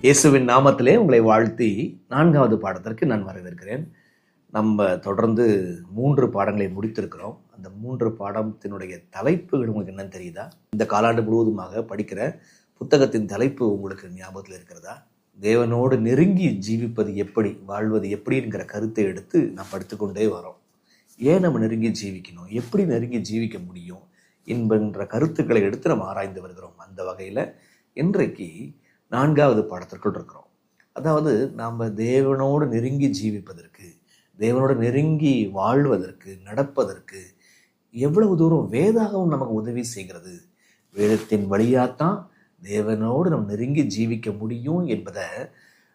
இயேசுவின் நாமத்திலே உங்களை வாழ்த்தி 4வது பாடத்திற்கு நான் வரவேற்கிறேன். நம்ம தொடர்ந்து 3 பாடங்களை முடித்திருக்கிறோம். அந்த 3 பாடத்தினுடைய தலைப்புகள் உங்களுக்கு என்னன்னு தெரியுதா? இந்த காலாண்டு முழுவதுமாக படிக்கிற புத்தகத்தின் தலைப்பு உங்களுக்கு ஞாபகத்தில் இருக்கிறதா? தேவனோடு நெருங்கி ஜீவிப்பது எப்படி, வாழ்வது எப்படிங்கிற கருத்தை எடுத்து நான் படித்துக்கொண்டே வரோம். ஏன் நம்ம நெருங்கி ஜீவிக்கணும், எப்படி நெருங்கி ஜீவிக்க முடியும் என்கின்ற கருத்துக்களை எடுத்து நம்ம ஆராய்ந்து வருகிறோம். அந்த வகையில் இன்றைக்கு 4வது பாடத்திற்குள் இருக்கிறோம். அதாவது நாம் தேவனோடு நெருங்கி ஜீவிப்பதற்கு, தேவனோடு நெருங்கி வாழ்வதற்கு, நடப்பதற்கு எவ்வளவு தூரம் வேதாகமம் நமக்கு உதவி செய்கிறது, வேதத்தின் வழியாத்தான் தேவனோடு நம்ம நெருங்கி ஜீவிக்க முடியும் என்பதை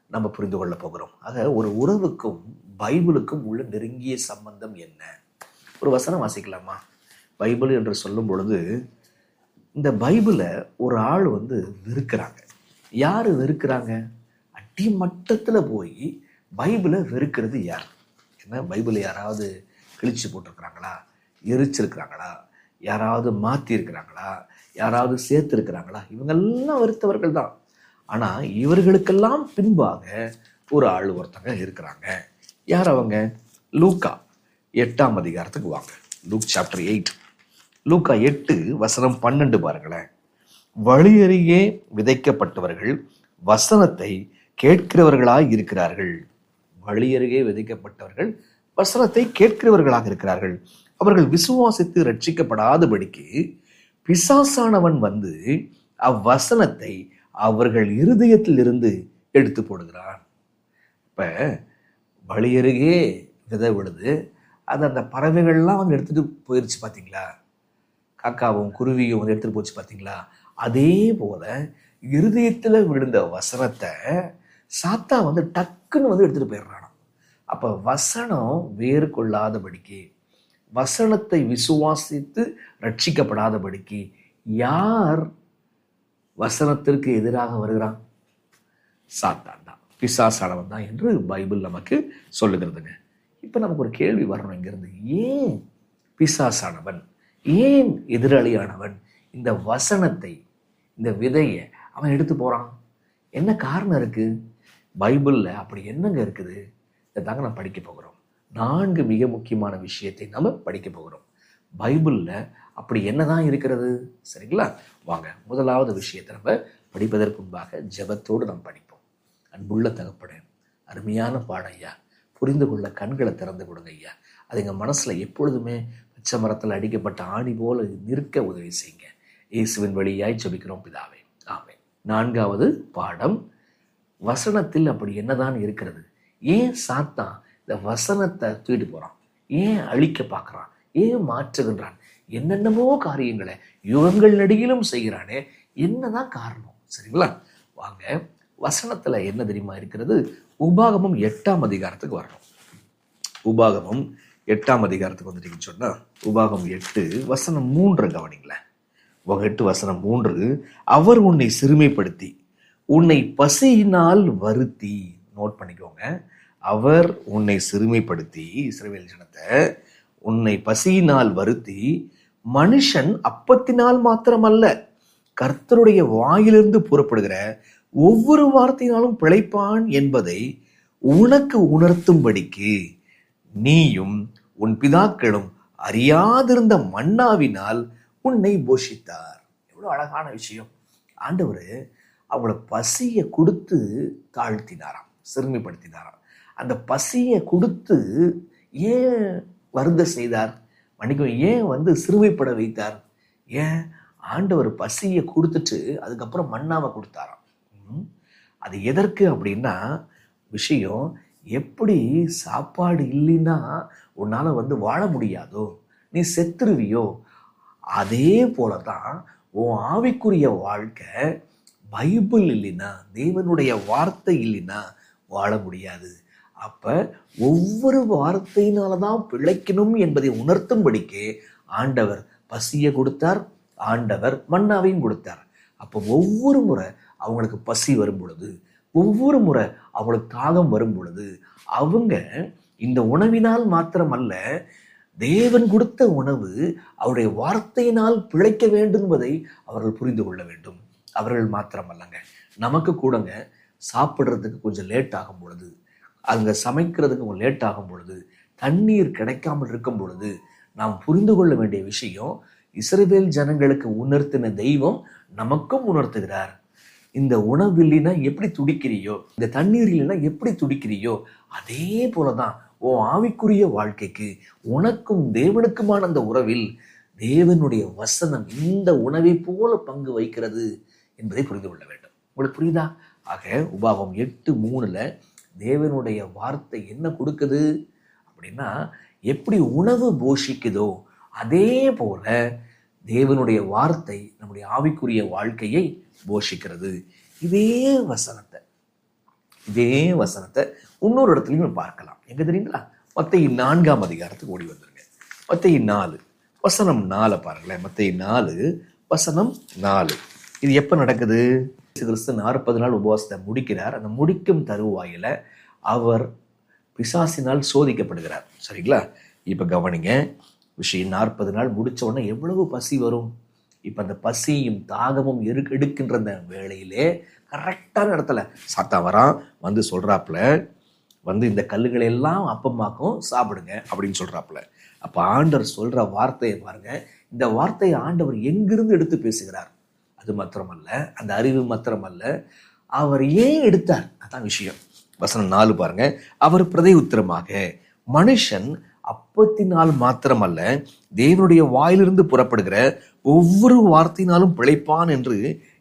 நம்ம புரிந்து கொள்ள போகிறோம். ஆக ஒரு உறவுக்கும் பைபிளுக்கும் உள்ள நெருங்கிய சம்பந்தம் என்ன? ஒரு வசனம் வாசிக்கலாமா? பைபிள் என்று சொல்லும் பொழுது இந்த பைபிளை ஒரு ஆள் வெறுக்கிறாங்க. யார் வெறுக்கிறாங்க? அடிமட்டத்தில் போய் பைபிளை வெறுக்கிறது யார்? என்ன, பைபிளை யாராவது கிழிச்சு போட்டிருக்கிறாங்களா, எரிச்சிருக்கிறாங்களா, யாராவது மாற்றி இருக்கிறாங்களா, யாராவது சேர்த்துருக்கிறாங்களா? இவங்கெல்லாம் வெறுத்தவர்கள் தான். ஆனால் இவர்களுக்கெல்லாம் பின்பாக ஒரு ஆள் ஒருத்தங்க இருக்கிறாங்க. யார் அவங்க? லூக்கா 8ஆம் அதிகாரத்துக்கு வாங்க. லூக் சாப்டர் 8, லூக்கா 8 வசனம் 12 பாருங்களேன். வழியருகே விதைக்கப்பட்டவர்கள் வசனத்தை கேட்கிறவர்களாய் இருக்கிறார்கள். வழியருகே விதைக்கப்பட்டவர்கள் வசனத்தை கேட்கிறவர்களாக இருக்கிறார்கள். அவர்கள் விசுவாசித்து ரட்சிக்கப்படாதபடிக்கு பிசாசானவன் வந்து அவ்வசனத்தை அவர்கள் இருதயத்தில் இருந்து எடுத்து போடுகிறான். இப்ப வழியருகே விதை விழுது, அது அந்த பறவைகள்லாம் எடுத்துட்டு போயிருச்சு பார்த்தீங்களா? காக்காவும் குருவியும் எடுத்துட்டு போச்சு பார்த்தீங்களா? அதே போல இருதயத்தில் விழுந்த வசனத்தை சாத்தா டக்குன்னு எடுத்துட்டு போயிடுறான். அப்ப வசனம் வேறு கொள்ளாதபடிக்கு, வசனத்தை விசுவாசித்து ரட்சிக்கப்படாதபடிக்கு யார் வசனத்திற்கு எதிராக வருகிறான்? சாத்தான் தான், பிசாசானவன் தான் என்று பைபிள் நமக்கு சொல்லுகிறதுங்க. இப்ப நமக்கு ஒரு கேள்வி வரணும் இங்கிருந்து. ஏன் பிசாசானவன், ஏன் எதிராளியானவன் இந்த வசனத்தை, இந்த விதையை அவன் எடுத்து போறான்? என்ன காரணம் இருக்கு? பைபிள்ல அப்படி என்னங்க இருக்குது? இதை தாங்க நம்ம படிக்க போகிறோம். 4 மிக முக்கியமான விஷயத்தை நம்ம படிக்க போகிறோம். பைபிள்ல அப்படி என்னதான் இருக்கிறது? சரிங்களா? வாங்க, முதலாவது விஷயத்தை நம்ம படிப்பதற்கு முன்பாக ஜெபத்தோடு நம்ம படிப்போம். அன்புள்ள தகப்பனே, அருமையான பாடம் ஐயா, புரிந்து கொள்ள கண்களை திறந்து கொடுங்க ஐயா. அது எங்கள் மனசுல எப்பொழுதுமே பச்சை மரத்தில் அடிக்கப்பட்ட ஆணி போல நிற்க உதவி செய்யுங்க. இயேசுவின் வழியாய் ஜெபிக்கிறோம் பிதாவே, ஆமென். 4வது பாடம், வசனத்தில் அப்படி என்னதான் இருக்கிறது? ஏன் சாத்தான் இந்த வசனத்தை தூக்கிட்டு போறான்? ஏன் அழிக்க பார்க்கறான்? ஏன் மாற்றுகின்றான்? என்னென்னமோ காரியங்களை யுகங்கள் நடிகிலும் செய்கிறானே, என்னதான் காரணம்? சரிங்களா? வாங்க, வசனத்துல என்ன தெரியுமா இருக்கிறது? உபாகமம் 8ஆம் அதிகாரத்துக்கு வரணும். உபாகமம் 8ஆம் அதிகாரத்துக்கு வந்துட்டீங்கன்னு சொன்னா, உபாகம் 8 வசனம் 3 கவனிங்களேன். 8 வசனம் 3, அவர் உன்னை சிறுமைப்படுத்தி உன்னை பசியினால் வருத்தி, நோட் பண்ணிக்கோங்க, அவர் உன்னை சிறுமைப்படுத்தி, இஸ்ரவேல் ஜனத்தை உன்னை பசியினால் வருத்தி, மனுஷன் அப்பத்தினால் மாத்திரமல்ல கர்த்தருடைய வாயிலிருந்து புறப்படுகிற ஒவ்வொரு வார்த்தையினாலும் பிழைப்பான் என்பதை உனக்கு உணர்த்தும்படிக்கு நீயும் உன் பிதாக்களும் அறியாதிருந்த மன்னாவினால் உன்னை போஷித்தார். எவ்வளவு அழகான விஷயம்! ஆண்டவர் அவளை பசியை கொடுத்து தாழ்த்தினாராம், சிறுமைப்படுத்தினாராம். அந்த பசியை கொடுத்து ஏன் வருந்த செய்தார்? மன்னிக்கும், ஏன் சிறுமைப்பட வைத்தார்? ஏன்? ஆண்டவர் பசியை கொடுத்துட்டு அதுக்கப்புறம் மன்னாவை கொடுத்தாராம். அது எதற்கு அப்படின்னா, விஷயம் எப்படி சாப்பாடு இல்லைன்னா உன்னால வாழ முடியாதோ, நீ செத்துருவியோ, அதே போலதான் உன் ஆவிக்குரிய வாழ்க்கை பைபிள் இல்லைன்னா, தேவனுடைய வார்த்தை இல்லைன்னா வாழ முடியாது. அப்ப ஒவ்வொரு வார்த்தையினாலதான் பிழைக்கணும் என்பதை உணர்த்தும்படிக்கு ஆண்டவர் பசியை கொடுத்தார், ஆண்டவர் மன்னாவையும் கொடுத்தார். அப்போ ஒவ்வொரு முறை அவங்களுக்கு பசி வரும் பொழுது, ஒவ்வொரு முறை அவங்களுக்கு தாகம் வரும் பொழுது, அவங்க இந்த உணவினால் மாத்திரமல்ல, தேவன் கொடுத்த உணவு அவருடைய வார்த்தையினால் பிழைக்க வேண்டும் என்பதை அவர்கள் புரிந்து கொள்ள வேண்டும். அவர்கள் மாத்திரமல்லங்க, நமக்கு கூடங்க சாப்பிட்றதுக்கு கொஞ்சம் லேட் ஆகும் பொழுது, அங்கே சமைக்கிறதுக்கு கொஞ்சம் லேட் ஆகும் பொழுது, தண்ணீர் கிடைக்காமல் இருக்கும் பொழுது, நாம் புரிந்து கொள்ள வேண்டிய விஷயம், இஸ்ரவேல் ஜனங்களுக்கு உணர்த்தின தெய்வம் நமக்கும் உணர்த்துகிறார். இந்த உணவு இல்லைன்னா எப்படி துடிக்கிறியோ, இந்த தண்ணீர் இல்லைன்னா எப்படி துடிக்கிறியோ, அதே போலதான் உன் ஆவிக்குரிய வாழ்க்கைக்கு உனக்கும் தேவனுக்குமான அந்த உறவில் தேவனுடைய வசனம் இந்த உணவை போல பங்கு வகிக்கிறது என்பதை புரிந்து கொள்ள வேண்டும். உங்களுக்கு புரியுதா? ஆக உபாகம் 8:3 தேவனுடைய வார்த்தை என்ன கொடுக்குது அப்படின்னா, எப்படி உணவு போஷிக்குதோ அதே போல தேவனுடைய வார்த்தை நம்முடைய ஆவிக்குரிய வாழ்க்கையை போஷிக்கிறது. இதே வசனத்தை இன்னொரு இடத்துலையும் பார்க்கலாம். எங்க தெரியுங்களா? மத்தேயு 4ஆம் அதிகாரத்துக்கு ஓடி வந்துருங்க. மத்தேயு 4:4 பாருங்களேன். மத்தேயு 4:4 இது எப்ப நடக்குது? கிறிஸ்து 40 நாள் உபவாசத்தை முடிக்கிறார். அந்த முடிக்கும் தருவாயில அவர் பிசாசினால் சோதிக்கப்படுகிறார். சரிங்களா? இப்ப கவனிங்க விஷயம். 40 நாள் முடிச்ச உடனே எவ்வளவு பசி வரும். இப்ப அந்த பசியும் தாகமும் எடுக்கின்ற அந்த வேளையிலே கரெக்டான இடத்துல சாத்தான் வரான். வந்து சொல்றாப்புல, வந்து இந்த கல்லுகளை எல்லாம் அப்பமாக்கும், சாப்பிடுங்க அப்படின்னு சொல்றாப்புல. அப்ப ஆண்டவர் சொல்ற வார்த்தையை பாருங்க. இந்த வார்த்தையை ஆண்டவர் எங்கிருந்து எடுத்து பேசுகிறார்? அது மாத்திரமல்ல, அந்த அறிவு மாத்திரமல்ல, அவர் ஏன் எடுத்தார்? அதான் விஷயம். வசனம் 4 பாருங்க. அவர் பிரதி உத்தரமாக, மனுஷன் அப்பத்தினால் மாத்திரமல்ல தேவனுடைய வாயிலிருந்து புறப்படுகிற ஒவ்வொரு வார்த்தையினாலும் பிழைப்பான் என்று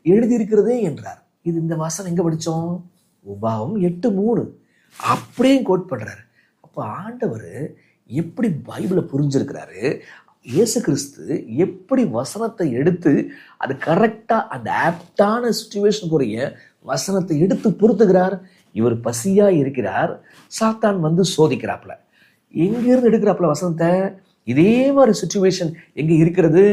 எழுதியிருக்கிறதே என்றார். இது இந்த வாசனம் எங்க படிச்சோம்? உபாகம் 8:3 அப்படியே கோட் பண்றாரு. அப்ப ஆண்டவர் எப்படி பைபிளை புரிஞ்சிருக்கிறாரு, இயேசு கிறிஸ்து எப்படி வசனத்தை எடுத்து அது கரெக்டா அந்த ஆப்டான சிச்சுவேஷனுக்குரிய வசனத்தை எடுத்து பொறுத்துகிறார். இவர் பசியா இருக்கிறார், சாத்தான் வந்து சோதிக்கிறாப்புல. எங்கிருந்து எடுக்கிறாப்புல வசனத்தை? இதே மாதிரி சிச்சுவேஷன் எங்க இருக்கிறது?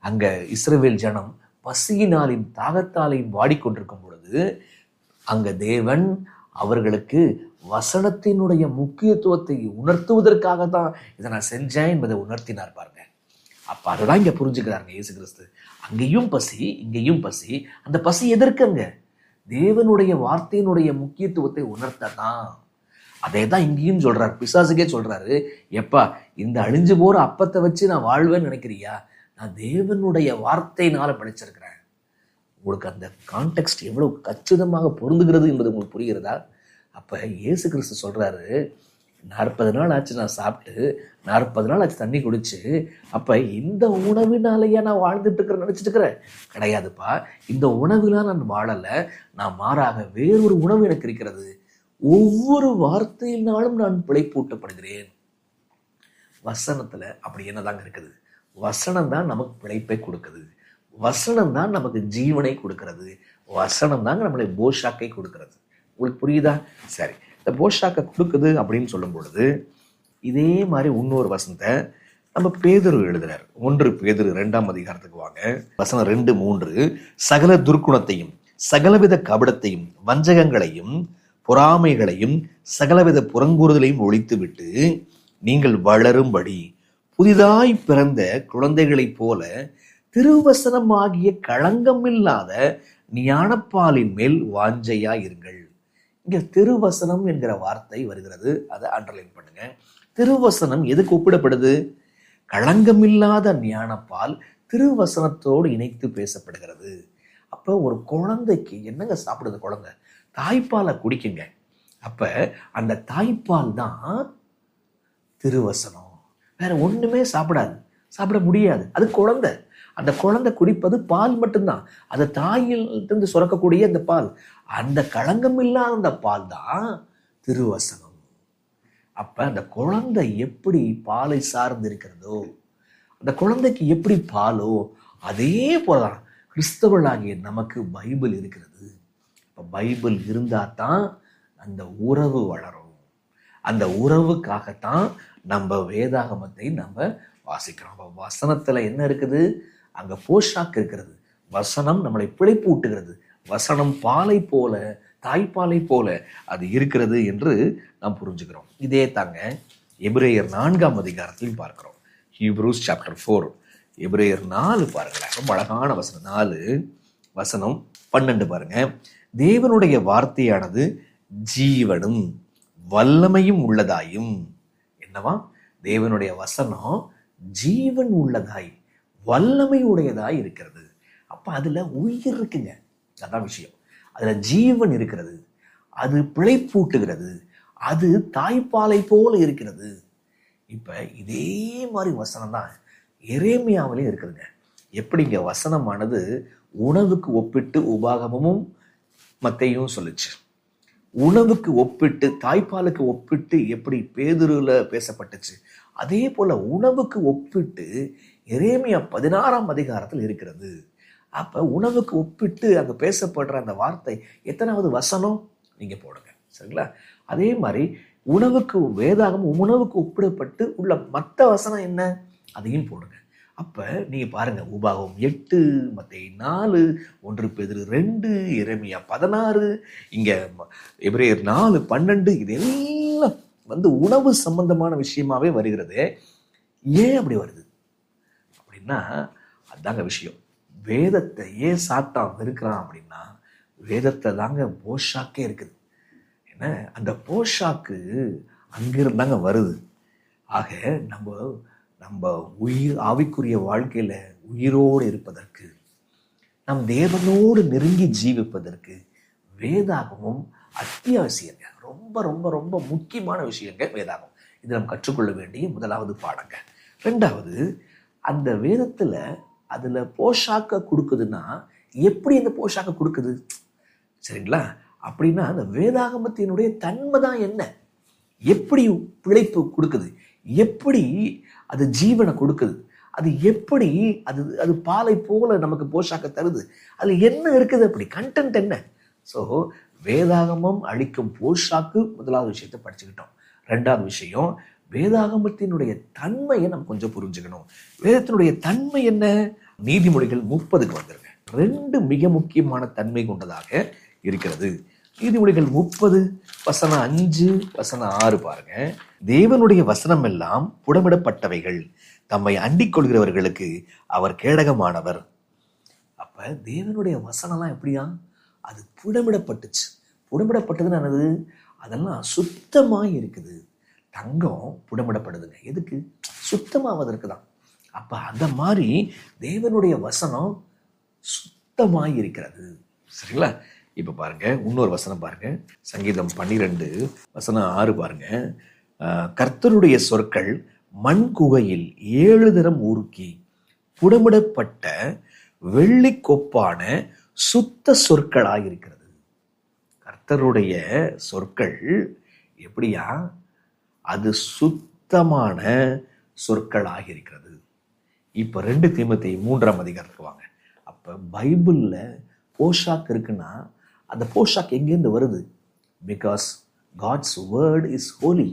அங்க இஸ்ரவேல் ஜனம் பசியினாலையும் தாகத்தாலையும் வாடிக்கொண்டிருக்கும் பொழுது அங்க தேவன் அவர்களுக்கு வசனத்தினுடைய முக்கியத்துவத்தை உணர்த்துவதற்காகத்தான் இதை நான் செஞ்சேன் என்பதை உணர்த்தினார் பாருங்க. அப்ப அதுதான் இங்க புரிஞ்சுக்கிறாருங்க இயேசு கிறிஸ்து. அங்கேயும் பசி, இங்கேயும் பசி. அந்த பசி எதற்குங்க? தேவனுடைய வார்த்தையினுடைய முக்கியத்துவத்தை உணர்த்ததான். அதே தான் இங்கேயும் சொல்றாரு. பிசாசுக்கே சொல்றாரு, எப்பா இந்த அழிஞ்சு போற அப்பத்தை வச்சு நான் வாழ்வேன்னு நினைக்கிறியா? நான் தேவனுடைய வார்த்தையினால படிச்சிருக்கிறேன். உங்களுக்கு அந்த கான்டெக்ஸ்ட் எவ்வளவு கச்சிதமாக பொருந்துகிறது என்பது உங்களுக்கு புரிகிறதா? அப்ப இயேசு கிறிஸ்து சொல்றாரு, 40 நாள் ஆச்சு நான் சாப்பிட்டு, 40 நாள் ஆச்சு தண்ணி குடிச்சு, அப்ப இந்த உணவினாலேயே நான் வாழ்ந்துட்டு இருக்கிறேன் நினைச்சிட்டு இருக்கிறேன்? கிடையாதுப்பா. இந்த உணவுலாம் நான் வாழல. நான் மாறாக வேறொரு உணவு எனக்கு இருக்கிறது. ஒவ்வொரு வார்த்தையினாலும் நான் பிழைப்பூட்டப்படுகிறேன். வசனத்துல அப்படி என்னதாங்க இருக்குது? வசனம் தான் நமக்கு பிழைப்பை கொடுக்குது. வசனம் தான் நமக்கு ஜீவனை கொடுக்கிறது. வசனம் தாங்க நம்மளை போஷாக்கை கொடுக்கிறது. உங்களுக்கு புரியுதா? சரி, இந்த போஷாக்கை கொடுக்குது அப்படின்னு சொல்லும் பொழுது இதே மாதிரி இன்னொரு வசனத்தை நம்ம பேதுரு எழுதுறாரு. 1 பேதுரு 2ஆம் அதிகாரத்துக்கு வாங்க. வசனம் 2-3 சகல துர்க்குணத்தையும் சகலவித கபடத்தையும் வஞ்சகங்களையும் பொறாமைகளையும் சகலவித புறங்கூறுதலையும் ஒழித்துவிட்டு நீங்கள் வளரும்படி புதிதாய் பிறந்த குழந்தைகளைப் போல திருவசனமாகிய களங்கமில்லாத ஞானப்பாலின் மேல் வாஞ்சையாயிருங்கள். இங்க திருவசனம் என்கிற வார்த்தை வருகிறது. அதை அண்டர்லைன் பண்ணுங்க. திருவசனம் எதுக்கு ஒப்பிடப்படுது? களங்கமில்லாத ஞானப்பால் திருவசனத்தோடு இணைத்து பேசப்படுகிறது. அப்ப ஒரு குழந்தைக்கு என்னங்க சாப்பிடுது? குழந்தை தாய்ப்பாலை குடிக்குங்க. அப்ப அந்த தாய்ப்பால் தான் திருவசனம். வேற ஒண்ணுமே சாப்பிடாது, சாப்பிட முடியாது. அது குழந்தை. அந்த குழந்தை குடிப்பது பால் மட்டும்தான். அது தாயிலிருந்து சுரக்கக்கூடிய அந்த பால், அந்த களங்கம் இல்லாத அந்த பால் தான் திருவசனம். அப்ப அந்த குழந்தை எப்படி பாலை சார்ந்து இருக்கிறதோ, அந்த குழந்தைக்கு எப்படி பாலோ, அதே போலதான் கிறிஸ்தவர்களாகிய நமக்கு பைபிள் இருக்கிறது. இப்ப பைபிள் இருந்தா தான் அந்த உறவு வளரும். அந்த உறவுக்காகத்தான் நம்ம வேதாகமத்தை நம்ம வாசிக்கிறோம். வசனத்துல என்ன இருக்குது? அங்க போஷாக்கு இருக்கிறது. வசனம் நம்மளை பிழைப்பூட்டுகிறது. வசனம் பாலை போல, தாய்ப்பாலை போல அது இருக்கிறது என்று நாம் புரிஞ்சுக்கிறோம். இதே தாங்க எபிரேயர் 4ஆம் அதிகாரத்திலையும் பார்க்கிறோம். ஹீப்ரூஸ் சாப்டர் 4 எபிரேயர் 4 பாருங்களேன். ரொம்ப அழகான வசனம். 4 வசனம் 12 பாருங்க. தேவனுடைய வார்த்தையானது ஜீவனும் வல்லமையும் உள்ளதாயும், என்னவா? தேவனுடைய வசனம் ஜீவன் உள்ளதாய் வல்லமை உடையதாய் இருக்கிறது. அப்ப அதுல உயிர் இருக்குங்க. அதான் விஷயம். அதுல ஜீவன் இருக்கிறது, அது பிழைப்பூட்டுகிறது, அது தாய்ப்பாலை போல இருக்கிறது. இப்ப இதே மாதிரி வசனம் தான் எரேமியாவிலையும் இருக்குதுங்க. எப்படிங்க வசனமானது உணவுக்கு ஒப்பிட்டு உபாகமும் மத்தேயும் சொல்லுச்சு. உணவுக்கு ஒப்பிட்டு, தாய்ப்பாலுக்கு ஒப்பிட்டு எப்படி பேதுருல பேசப்பட்டுச்சு, அதே போல உணவுக்கு ஒப்பிட்டு எரேமியா 16ஆம் அதிகாரத்தில் இருக்கிறது. அப்ப உணவுக்கு ஒப்பிட்டு அங்க பேசப்படுற அந்த வார்த்தை எத்தனாவது வசனம் நீங்க போடுங்க, சரிங்களா? அதே மாதிரி உணவுக்கு வேதாகமும் உணவுக்கு ஒப்பிடப்பட்டு உள்ள மற்ற வசனம் என்ன, அதையும் போடுங்க. அப்ப நீங்க பாருங்க, உபாகம் 8, மத்தேயு 4, 1 பேதுரு 2, எரேமியா 16, இங்க எபிரேயர் 4, 12, இதெல்லாம் உணவு சம்பந்தமான விஷயமாவே வருகிறது. ஏன் அப்படி வருது அப்படின்னா, அதாங்க விஷயம். வேதத்தை ஏன் சாத்தான் வெறுக்கிறான் அப்படின்னா, வேதத்தை தாங்க போஷாக்கே இருக்குது. ஏன்னா அந்த போஷாக்கு அங்கிருந்தாங்க வருது. ஆக நம்ம உயிர் ஆவிக்குரிய வாழ்க்கையில உயிரோடு இருப்பதற்கு, நம் தேவனோடு நெருங்கி ஜீவிப்பதற்கு வேதாகமும் அத்தியாவசியங்க. ரொம்ப ரொம்ப ரொம்ப முக்கியமான விஷயங்க வேதாகம். இது நம்ம கற்றுக்கொள்ள வேண்டிய முதலாவது பாடங்க. ரெண்டாவது, அந்த வேதத்துல அதுல போஷாக்க கொடுக்குதுன்னா எப்படி அந்த போஷாக்க கொடுக்குது, சரிங்களா? அப்படின்னா அந்த வேதாகமத்தினுடைய தன்மை தான் என்ன, எப்படி பிழைப்பு கொடுக்குது, எப்படி அது ஜீவனை கொடுக்குது, அது எப்படி அது அது பாலை போல நமக்கு போஷாக்க தருது, அது என்ன இருக்குது, அப்படி கண்டென்ட் என்ன. ஸோ வேதாகமம் அளிக்கும் போஷாக்கு முதலாவது விஷயத்தை படிச்சுக்கிட்டோம். ரெண்டாவது விஷயம், வேதாகமத்தினுடைய தன்மையை நம்ம கொஞ்சம் புரிஞ்சுக்கணும். வேதத்தினுடைய தன்மை என்ன? நீதிமொழிகள் 30க்கு வந்துருங்க. 2 மிக முக்கியமான தன்மை கொண்டதாக இருக்கிறது. நீதிமொழிகள் 30 வசனம் 5 வசனம் 6 பாருங்க. தேவனுடைய வசனம் எல்லாம் புடமிடப்பட்டவைகள், தம்மை அண்டிக் கொள்கிறவர்களுக்கு அவர் கேடகமானவர். அப்ப தேவனுடைய வசனம்லாம் எப்படியா? அது புடமிடப்பட்டுச்சு. புடமிடப்பட்டதுன்னு என்னது? அதெல்லாம் சுத்தமாய் இருக்குது. தங்கம் புடமிடப்படுதுங்க. எதுக்கு? சுத்தமாவதற்கு தான். அப்ப அந்த மாதிரி தேவனுடைய வசனம் சுத்தமாய் இருக்கிறது, சரிங்களா? இப்ப பாருங்க, இன்னொரு வசனம் பாருங்க. சங்கீதம் 12 வசனம் 6 பாருங்க. கர்த்தருடைய சொற்கள் மண் குகையில் 7 தரம் உருக்கி புடமிடப்பட்ட வெள்ளி கொப்பான சுத்த சொற்களாய் இருக்கிறது. கர்த்தருடைய சொற்கள் எப்படியா? அது சுத்தமான சொற்களாக இருக்கிறது. இப்ப 2 தீமோத்தேயு 3ஆம் அதிகாரத்துக்கு வாங்க. அப்ப பைபிள்ல போஷாக் இருக்குன்னா அந்த போஷாக் எங்கேருந்து வருது? Because God's word is holy.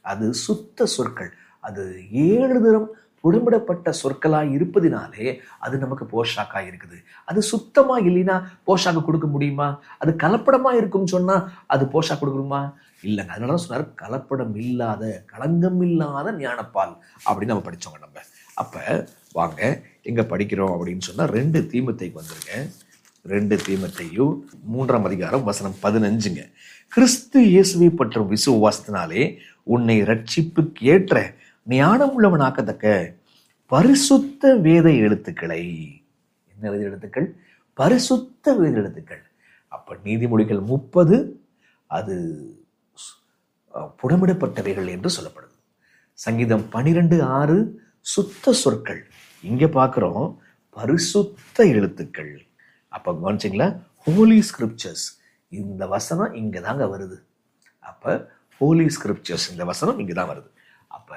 அது சுத்த சொற்கள். அது 7 தரம் புடமிடப்பட்ட சொற்களாய் இருப்பதினாலே அது நமக்கு போஷாக்கா இருக்குது. அது சுத்தமா இல்லைன்னா போஷாக்கு கொடுக்க முடியுமா? அது கலப்படமா இருக்கும்னு சொன்னா அது போஷாக் கொடுக்கணுமா? இல்லைங்க. அதனாலதான் சொன்னார், கலப்படம் இல்லாத, களங்கம் இல்லாத ஞானப்பால் அப்படின்னு நம்ம படிச்சோங்க நம்ம. அப்ப வாங்க எங்க படிக்கிறோம் அப்படின்னு சொன்னா 2 தீமோத்தேயுக்கு வந்துருங்க. 2 தீமோத்தேயு 3ஆம் அதிகாரம் வசனம் 15ங்க. கிறிஸ்து இயேசுவை பற்றும் விசுவாசத்தினாலே உன்னை ரட்சிப்புக்கு ஏற்ற ஞானம் உள்ளவனாக்கத்தக்க பரிசுத்த வேத எழுத்துக்களை, என்ன வேத எழுத்துக்கள்? பரிசுத்த வேத எழுத்துக்கள். அப்ப நீதிமொழிகள் 30 அது புடமிடப்பட்டவைகள் என்று சொல்லப்படுது. சங்கீதம் 12:6 சுத்த சொற்கள். இங்க பார்க்கிறோம் பரிசுத்த எழுத்துக்கள். அப்ப கவனிச்சிங்களா? ஹோலி ஸ்கிரிப்சர்ஸ். இந்த வசனம் இங்க தாங்க வருது. அப்ப ஹோலி ஸ்கிரிப்சர்ஸ், இந்த வசனம் இங்கதான் வருது. அப்ப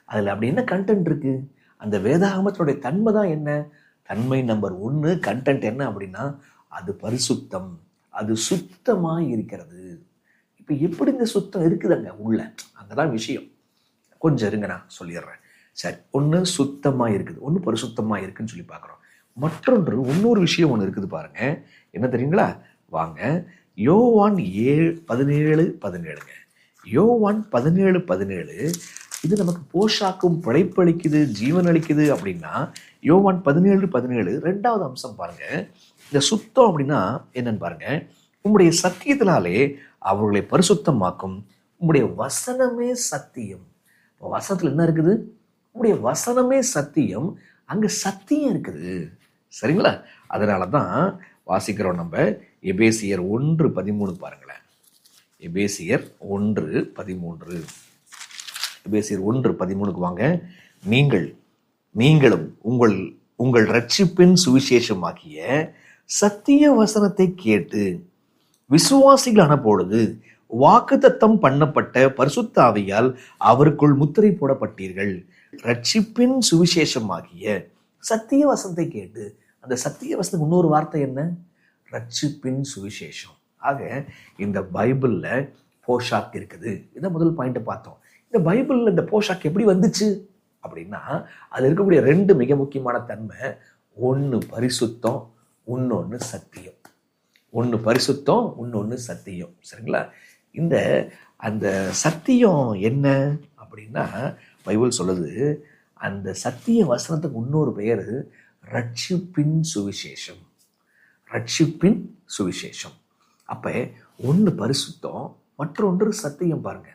அதுல அப்படி என்ன கண்டென்ட் இருக்கு? அந்த வேதாகமத்தினுடைய தன்மை தான் என்ன? தன்மை நம்பர் 1, கண்டென்ட் என்ன அப்படின்னா அது பரிசுத்தம், அது சுத்தமாய் இருக்கிறது. இப்ப எப்படி இந்த சுத்தம் இருக்குதுங்க உள்ள? அங்கதான் விஷயம். கொஞ்சம் இருங்க, நான் சொல்லிடுறேன். சரி, ஒண்ணு சுத்தமா இருக்குது, ஒண்ணு பரிசுத்தமா இருக்குன்னு சொல்லி பார்க்கிறோம். மற்றொன்று இன்னொரு விஷயம் ஒண்ணு இருக்குது பாருங்க. என்ன தெரியுங்களா? வாங்க யோவான் 17:17ங்க. யோவான் 17:17 இது நமக்கு போஷாக்கும், படைப்பளிக்குது, ஜீவன் அளிக்குது அப்படின்னா யோவான் 17:17 2வது அம்சம் பாருங்க. இந்த சுத்தம் அப்படின்னா என்னன்னு பாருங்க. உம்முடைய சத்தியத்தினாலே அவர்களை பரிசுத்தமாக்கும். உம்முடைய வசனமே சத்தியம். வசனத்துல என்ன இருக்குது? உம்முடைய வசனமே சத்தியம். அங்க சத்தியம் இருக்குது. சரிங்களா? அதனாலதான் வாசிக்கிறோம் நம்ம. எபேசியர் 1:13 பாருங்களேன். எபேசியர் 1:13. எபேசியர் 1:13 வாங்க. நீங்களும் உங்கள் ரட்சிப்பின் சுவிசேஷமாகிய சத்திய வசனத்தை கேட்டு விசுவாசிகளான பொழுது வாக்குத்தத்தம் பண்ணப்பட்ட பரிசுத்த ஆவியால் அவருக்குள் முத்திரை போடப்பட்டீர்கள். ரட்சிப்பின் சுவிசேஷமாகிய சத்திய வசனத்தை கேட்டு, அந்த சத்திய வசனத்துக்கு இன்னொரு வார்த்தை என்ன? ரட்சிப்பின் சுவிசேஷம். ஆக இந்த பைபிள்ல போஷாக் இருக்குது. இதான் முதல் பாயிண்ட் பார்த்தோம். இந்த பைபிள்ல இந்த போஷாக் எப்படி வந்துச்சு அப்படின்னா, அது இருக்கக்கூடிய 2 மிக முக்கியமான தன்மை. ஒன்று பரிசுத்தம், இன்னொன்று சத்தியம். ஒன்று பரிசுத்தம், இன்னொன்று சத்தியம். சரிங்களா? அந்த சத்தியம் என்ன அப்படின்னா, பைபிள் சொல்லுது, அந்த சத்திய வசனத்துக்கு இன்னொரு பெயர் ரட்சிப்பின் சுவிசேஷம். ரட்சிப்பின் சுவிசேஷம். அப்ப ஒன்று பரிசுத்தம், மற்றொன்று சத்தியம். பாருங்க,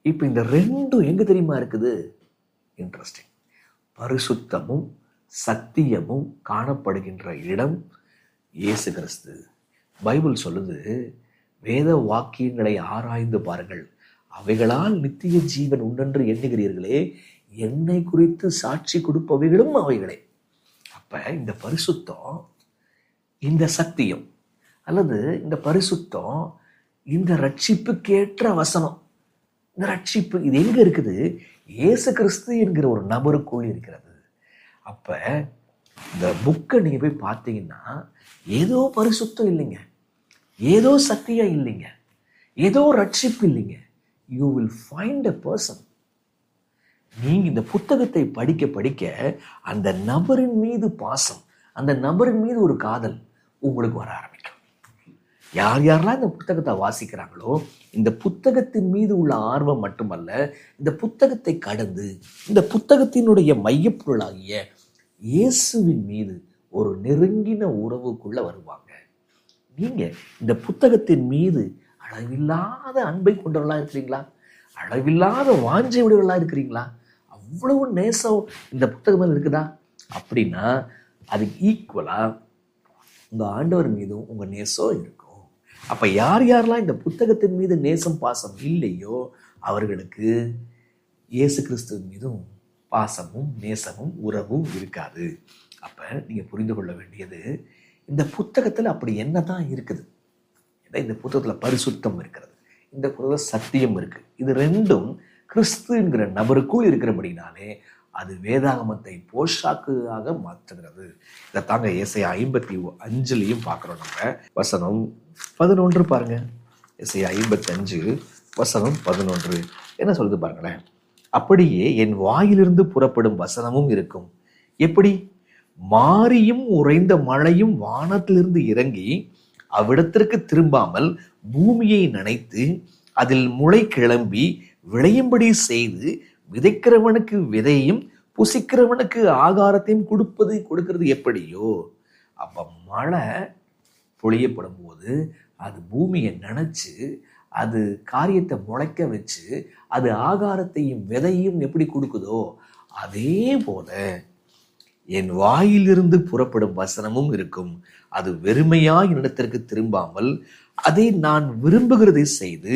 இப்ப இந்த 2 எங்க தெரியுமா இருக்குது? இன்ட்ரெஸ்டிங். பரிசுத்தமும் சத்தியமும் காணப்படுகின்ற இடம் இயேசு கிறிஸ்து. பைபிள் சொல்லுது, வேத வாக்கியங்களை ஆராய்ந்து பாருங்கள், அவைகளால் நித்திய ஜீவன் உண்டென்று எண்ணுகிறீர்களே, என்னை குறித்து சாட்சி கொடுப்பவைகளும் அவைகளே. அப்ப இந்த பரிசுத்தம், இந்த சத்தியம், அல்லது இந்த பரிசுத்தம், இந்த ரட்சிப்புக்கேற்ற வசனம், இந்த ரட்சிப்பு இது எங்க இருக்குது? இயேசு கிறிஸ்து என்கிற ஒரு நபருக்குள் இருக்கிறது. அப்ப இந்த புக்கை நீங்க போய் பார்த்தீங்கன்னா, ஏதோ பரிசுத்தம் இல்லைங்க, ஏதோ சத்தியம் இல்லைங்க, ஏதோ ரட்சிப்பு இல்லைங்க. You will find a person. நீங்க இந்த புத்தகத்தை படிக்க படிக்க அந்த நபரின் மீது பாசம், அந்த நபரின் மீது ஒரு காதல் உங்களுக்கு வர ஆரம்பிக்கும். யாரெல்லாம் இந்த புத்தகத்தை வாசிக்கிறாங்களோ, இந்த புத்தகத்தின் மீது உள்ள ஆர்வம் மட்டுமல்ல, இந்த புத்தகத்தை கடந்து இந்த புத்தகத்தினுடைய மையப்பொருளாகிய இயேசுவின் மீது ஒரு நெருங்கின உறவுக்குள்ள வருவாங்க. நீங்க இந்த புத்தகத்தின் மீது அளவில்லாத அன்பை கொண்டவர்களா இருக்கிறீங்களா? அளவில்லாத வாஞ்சை உடையவர்களா இருக்கிறீங்களா? அவ்வளவு நேசம் இந்த புத்தகம் இருக்குதா? அப்படின்னா அதுக்கு ஈக்குவலா உங்க ஆண்டவர் மீதும் உங்க நேசம் இருக்கும். அப்ப யாரெல்லாம் இந்த புத்தகத்தின் மீது நேசம் பாசம் இல்லையோ, அவர்களுக்கு இயேசு கிறிஸ்துவின் மீதும் பாசமும் நேசமும் உறவும் இருக்காது. அப்ப நீங்க புரிந்து கொள்ள வேண்டியது, இந்த புத்தகத்துல அப்படி என்னதான் இருக்குது? இந்த புத்தகத்துல பரிசுத்தம் இருக்கிறது, இந்த புத்தகத்துல சத்தியம் இருக்கு. இது 2ம் கிறிஸ்து என்கிற நபருக்குள் இருக்கிறபடினாலே அது வேதாகமத்தை போஷாக்காக மாற்றுகிறது. இதை தாங்க ஏசாயா 55 பார்க்கிறோம் நம்ம. வசனம் 11 பாருங்க. ஏசாயா 55 வசனம் 11 என்ன சொல்லுது பாருங்களேன். அப்படியே என் வாயிலிருந்து புறப்படும் வசனமும் இருக்கும். எப்படி? மாரியும் உறைந்த மழையும் வானத்திலிருந்து இறங்கி அவ்விடத்திற்கு திரும்பாமல் பூமியை நனைத்து அதில் முளை கிளம்பி விளையும்படி செய்து விதைக்கிறவனுக்கு விதையும் புசிக்கிறவனுக்கு ஆகாரத்தையும் கொடுக்கிறது எப்படியோ. அப்ப மழை பொழியப்படும் போது அது பூமியை நனைச்சு அது காரியத்தை முளைக்க வச்சு அது ஆகாரத்தையும் விதையும் எப்படி கொடுக்குதோ, அதே போல என் வாயிலிருந்து புறப்படும் வசனமும் இருக்கும். அது வெறுமையாய் என்னிடத்திற்கு திரும்பாமல் அதை நான் விரும்புகிறதை செய்து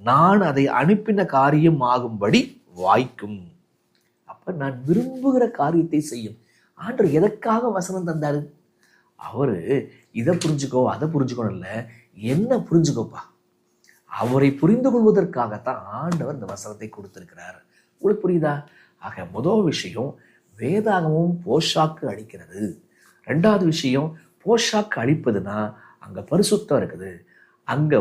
நான் அதை அனுப்பின காரியம் ஆகும்படி வாய்க்கும். அப்ப நான் விரும்புகிற காரியத்தை செய்யும். ஆண்டவர் எதற்காக வசனம் தந்தாரு? அவரு இதை புரிஞ்சுக்கோ அதை புரிஞ்சுக்கணும் இல்லை, என்ன புரிஞ்சுக்கோப்பா. அவரை புரிந்து கொள்வதற்காகத்தான் ஆண்டவர் இந்த வசனத்தை கொடுத்திருக்கிறார். உங்களுக்கு புரியுதா? ஆக முதல் விஷயம், வேதாகமும் போஷாக்கு அளிக்கிறது. 2வது விஷயம், போஷாக்கு அளிப்பதுன்னா அங்க பரிசுத்தம் இருக்குது, அங்க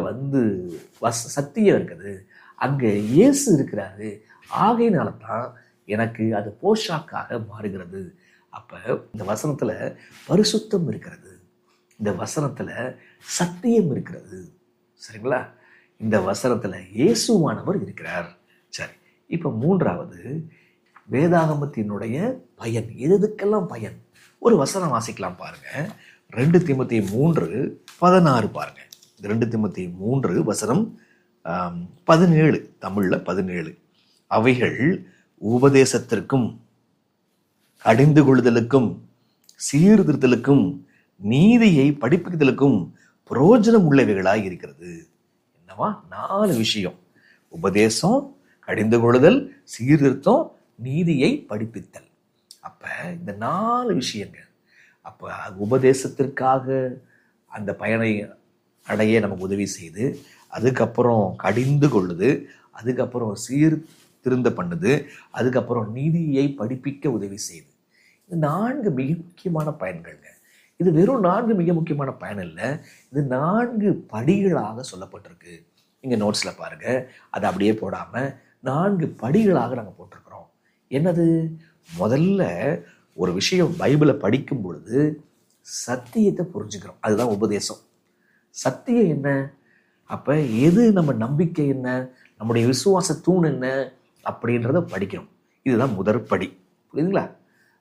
சத்தியம் இருக்குது, அங்க இயேசு இருக்கிறாரு. ஆகையினால தான் எனக்கு அது போஷாக்காக மாறுகிறது. அப்ப இந்த வசனத்துல பரிசுத்தம் இருக்கிறது, இந்த வசனத்துல சத்தியம் இருக்கிறது. சரிங்களா? இந்த வசனத்துல இயேசுவானவர் இருக்கிறார். சரி, இப்ப 3வது வேதாகமத்தினுடைய பயன். எதுக்கெல்லாம் பயன்? ஒரு வசனம் வாசிக்கலாம் பாருங்க. 2 தீமோத்தேயு 3:16 பாருங்க. 2 தீமோத்தேயு 3:17 தமிழ்ல 17. அவைகள் உபதேசத்திற்கும் கடிந்து கொள்ளுதலுக்கும் சீர்திருத்தலுக்கும் நீதியை படிப்பிக்குதலுக்கும் பிரயோஜனம் உள்ளவைகளாய் இருக்கிறது. என்னவா? 4 விஷயம்: உபதேசம், கடிந்து கொள்ளுதல், சீர்திருத்தம், நீதியை படிப்பித்தல். அப்ப இந்த 4 விஷயங்க. அப்ப உபதேசத்திற்காக அந்த பயனை அடைய நமக்கு உதவி செய்து, அதுக்கப்புறம் கடிந்து கொள்ளுது, அதுக்கப்புறம் சீர்திருந்த பண்ணுது, அதுக்கப்புறம் நீதியை படிப்பிக்க உதவி செய்யுது. இந்த 4 மிக முக்கியமான பயன்கள்ங்க. இது வெறும் 4 மிக முக்கியமான பயன் இல்லை, இது 4 படிகளாக சொல்லப்பட்டிருக்கு. நீங்க நோட்ஸ்ல பாருங்க, அதை அப்படியே போடாம 4 படிகளாக நாங்கள் போட்டிருக்கிறோம். என்னது? முதல்ல ஒரு விஷயம் பைபிளை படிக்கும் பொழுது சத்தியத்தை புரிஞ்சுக்கிறோம். அதுதான் உபதேசம். சத்தியம் என்ன? அப்ப எது நம்ம நம்பிக்கை என்ன, நம்முடைய விசுவாச தூண் என்ன அப்படின்றத படிக்கணும். இதுதான் முதற்படி. புரியுதுங்களா?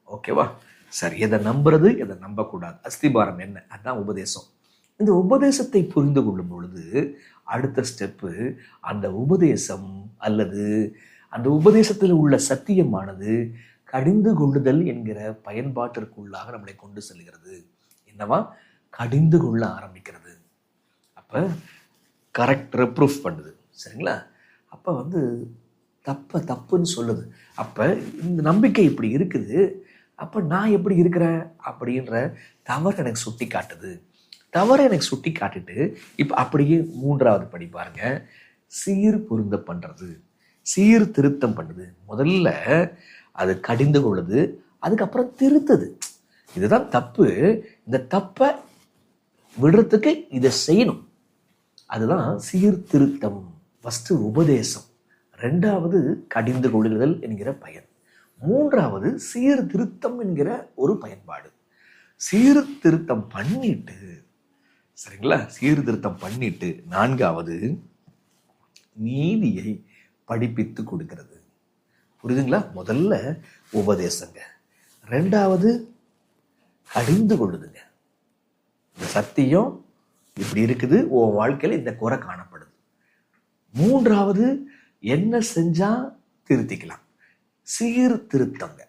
ஓகேவா? சரி, எதை நம்புறது, எதை நம்பக்கூடாது, அஸ்திபாரம் என்ன, அதுதான் உபதேசம். இந்த உபதேசத்தை புரிந்து கொள்ளும் பொழுது அடுத்த ஸ்டெப்பு, அந்த உபதேசம் அல்லது அந்த உபதேசத்தில் உள்ள சத்தியமானது கடிந்து கொள்ளுதல் என்கிற பயன்பாட்டிற்குள்ளாக நம்மளை கொண்டு செல்கிறது. என்னவா? கடிந்து கொள்ள ஆரம்பிக்கிறது. அப்ப கரெக்ட் ரெப்ரூஃப் பண்ணுது. சரிங்களா? அப்ப தப்புன்னு சொல்லுது. அப்ப இந்த நம்பிக்கை இப்படி இருக்குது, அப்ப நான் எப்படி இருக்கிறேன் அப்படின்ற தவறு எனக்கு சுட்டி காட்டுது. தவறை எனக்கு சுட்டி காட்டிட்டு இப்ப அப்படியே 3வது படி பாருங்க, சீர் பொருந்த பண்றது, சீர்திருத்தம் பண்ணுது. முதல்ல அது கடிந்து கொள்ளுது, அதுக்கப்புறம் திருத்துது. இதுதான் தப்பு. இந்த தப்பை விடுறதுக்கு இதை செய்யணும். அதுதான் சீர்திருத்தம். ஃபர்ஸ்ட் உபதேசம், 2வது கடிந்து கொள்ளுதல் என்கிற பயன், 3வது சீர்திருத்தம் என்கிற ஒரு பயன்பாடு. சீர்திருத்தம் பண்ணிட்டு, சரிங்களா, சீர்திருத்தம் பண்ணிட்டு 4வது நீதியை படிப்பித்து கொடுக்கிறது. புரியுதுங்களா? முதல்ல உபதேசங்க, 2வது கடிந்து கொள்ளுதுங்க. இந்த சத்தியம் இப்படி இருக்குது, உன் வாழ்க்கையில இந்த குறை காணப்படுது. 3வது என்ன செஞ்சா திருத்திக்கலாம், சீர்திருத்தங்க.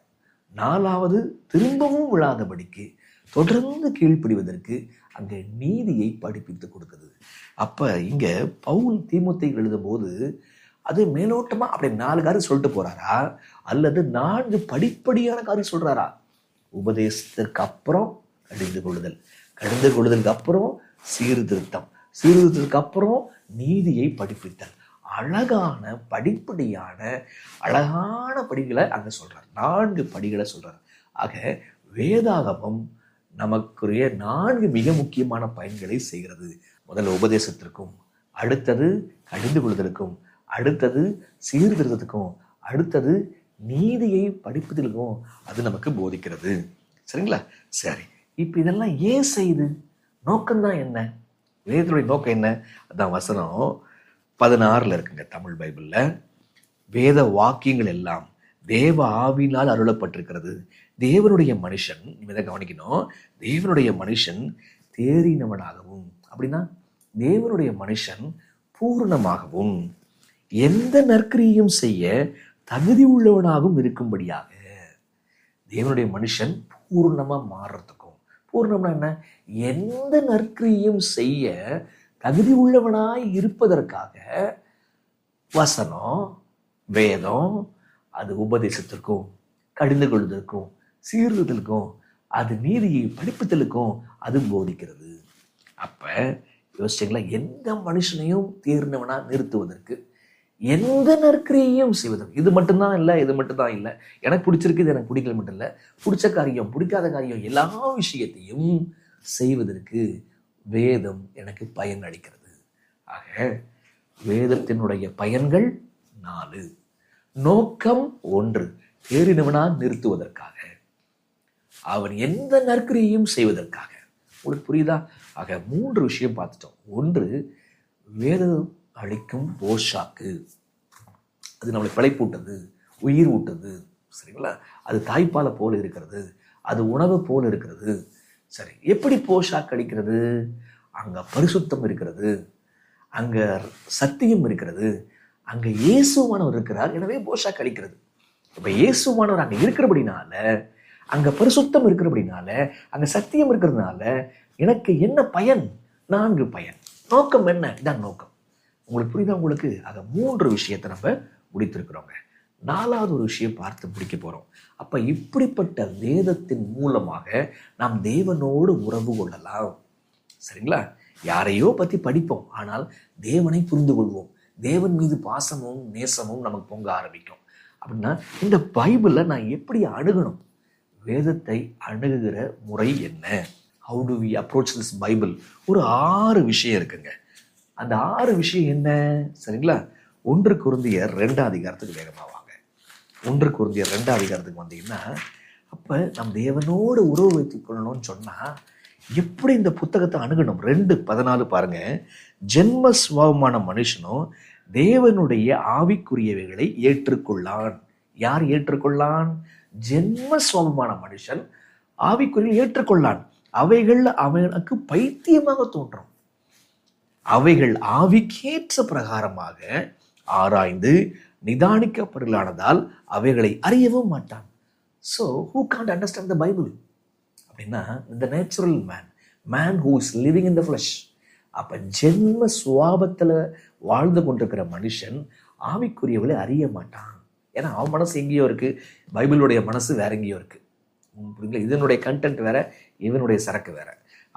4வது திரும்பவும் விழாதபடிக்கு தொடர்ந்து கீழ்ப்படிவதற்கு அங்க நீதியை படிப்பித்து கொடுக்குது. அப்ப இங்க பவுல் தீமோத்தேயுக்கு எழுதும் போது அது மேலோட்டமா அப்படி 4 காரியம் சொல்லிட்டு போறாரா, அல்லது 4 படிப்படியான காரியம் சொல்றாரா? உபதேசத்திற்கு அப்புறம் கடிந்து கொள்ளுதல், கடிந்து கொள்ளுதலுக்கு அப்புறம் சீர்திருத்தம், சீர்திருத்தத்துக்கு அப்புறம் நீதியை படிப்பித்தல். அழகான படிப்படியான அழகான படிகளை அங்க சொல்றார். 4 படிகளை சொல்றார். ஆக வேதாகமம் நமக்குரிய 4 மிக முக்கியமான பயன்களை செய்கிறது. முதல்ல உபதேசத்திற்கும், அடுத்தது கடிந்து கொள்ளுதலுக்கும், அடுத்தது சீர்திருத்தத்துக்கும், அடுத்தது நீதியை படிப்பதற்கும் அது நமக்கு போதிக்கிறது. சரிங்களா? சரி, இப்ப இதெல்லாம் ஏன் செய்யுது? நோக்கம்தான் என்ன? வேதத்துடைய நோக்கம் என்ன? அதான் வசனம் 16 இருக்குங்க தமிழ் பைபிள்ல. வேத வாக்கியங்கள் எல்லாம் தேவ ஆவியினால் அருளப்பட்டிருக்கிறது. தேவனுடைய மனுஷன், இதை கவனிக்கணும், தேவனுடைய மனுஷன் தேறினவனாகவும், அப்படின்னா தேவனுடைய மனுஷன் பூரணமாகவும் எந்த நற்கிரியையும் செய்ய தகுதி உள்ளவனாகவும் இருக்கும்படியாக. தேவனுடைய மனுஷன் பூர்ணமா மாறுறதுக்கும், பூர்ணம்னா என்ன? எந்த நற்கிரியையும் செய்ய தகுதி உள்ளவனாய் இருப்பதற்காக வசனம், வேதம் அது உபதேசத்திற்கும், கடிந்து கொள்வதற்கும், சீர்திருத்தலுக்கும், அது நீதியை படிப்புதலுக்கும் அது போதிக்கிறது. அப்ப யோசிச்சிங்களா? எந்த மனுஷனையும் தேர்ந்தவனா நிறுத்துவதற்கு, எந்த நற்கிரியையும் செய்வதற்கு. இது மட்டும்தான் இல்லை, இது மட்டும்தான் இல்லை, எனக்கு பிடிச்சிருக்கு, இது எனக்கு பிடிக்கல மட்டும் இல்லை, பிடிச்ச காரியம், பிடிக்காத காரியம், எல்லா விஷயத்தையும் செய்வதற்கு வேதம் எனக்கு பயன் அளிக்கிறது. ஆக வேதத்தினுடைய பயன்கள் 4. நோக்கம் 1, தேறினவனா நிறுத்துவதற்காக, அவன் எந்த நற்கிரியையும் செய்வதற்காக. உங்களுக்கு புரியுதா? ஆக 3 விஷயம் பார்த்துட்டோம். 1, வேதம் அளிக்கும் போஷாக்கு, அது நம்மளை பிழைப்பூட்டது, உயிர் ஊட்டுது. சரிங்களா? அது தாய்ப்பாலை போல இருக்கிறது, அது உணவு போல இருக்கிறது. சரி, எப்படி போஷாக்கு அளிக்கிறது? அங்க பரிசுத்தம் இருக்கிறது, அங்க சத்தியம் இருக்கிறது, அங்க இயேசுவானவர் இருக்கிறார். எனவே போஷாக் அளிக்கிறது. இப்ப இயேசுவானவர் அங்க இருக்கிறபடினால, அங்க பரிசுத்தம் இருக்கிறபடினால, அங்க சத்தியம் இருக்கிறதுனால எனக்கு என்ன பயன்? 4 பயன். நோக்கம் என்ன? இதான் நோக்கம். உங்களுக்கு புரியுதா? உங்களுக்கு ஆக 3 விஷயத்தை நம்ம முடித்திருக்கிறோங்க. 4வது ஒரு விஷயம் பார்த்து முடிக்க போறோம். அப்ப இப்படிப்பட்ட வேதத்தின் மூலமாக நாம் தேவனோடு உறவு கொள்ளலாம். சரிங்களா? யாரையோ பத்தி படிப்போம், ஆனால் தேவனை புரிந்து கொள்வோம். தேவன் மீது பாசமும் நேசமும் நமக்கு பொங்க ஆரம்பிக்கும். அப்படின்னா இந்த பைபிளை நான் எப்படி அணுகணும்? வேதத்தை அணுகுகிற முறை என்ன? How do we approach this Bible? ஒரு 6 விஷயம் இருக்குங்க. அந்த 6 விஷயம் என்ன? சரிங்களா? 1 கொரிந்தியர் 2 அதிகாரத்துக்கு வேகமாக வாங்க. 1 கொரிந்தியர் 2 அதிகாரத்துக்கு வந்தீங்கன்னா, அப்ப நம் தேவனோடு உறவு வைத்துக் கொள்ளணும்னு சொன்னா எப்படி இந்த புத்தகத்தை அணுகணும்? 2:14 பாருங்க. ஜென்ம சுபாவமான மனுஷனும் தேவனுடைய ஆவிக்குரியவைகளை ஏற்றுக்கொள்ளான். யார் ஏற்றுக்கொள்ளான்? ஜென்ம சுபாவமான மனுஷன் ஆவிக்குரிய ஏற்றுக்கொள்ளான். அவைகள் அவனுக்கு பைத்தியமாக தோன்றும். அவைகள் ஆவிக்கேற்ற பிரகாரமாக ஆராய்ந்து நிதானிக்கப்படுகளானதால் அவைகளை அறியவும் மாட்டான். So who can't understand the Bible? அப்படின்னா இந்த natural man who is living in the flesh. அப்போ ஜென்ம சுவாபத்தில் வாழ்ந்து கொண்டிருக்கிற மனுஷன் ஆவிக்குரியவளை அறிய மாட்டான். ஏன்னா அவன் மனசு எங்கேயோ இருக்கு, பைபிளுடைய மனசு வேற எங்கேயோ இருக்கு. புரியுங்களா? இதனுடைய கண்டென்ட் வேற, இவனுடைய சரக்கு வேற.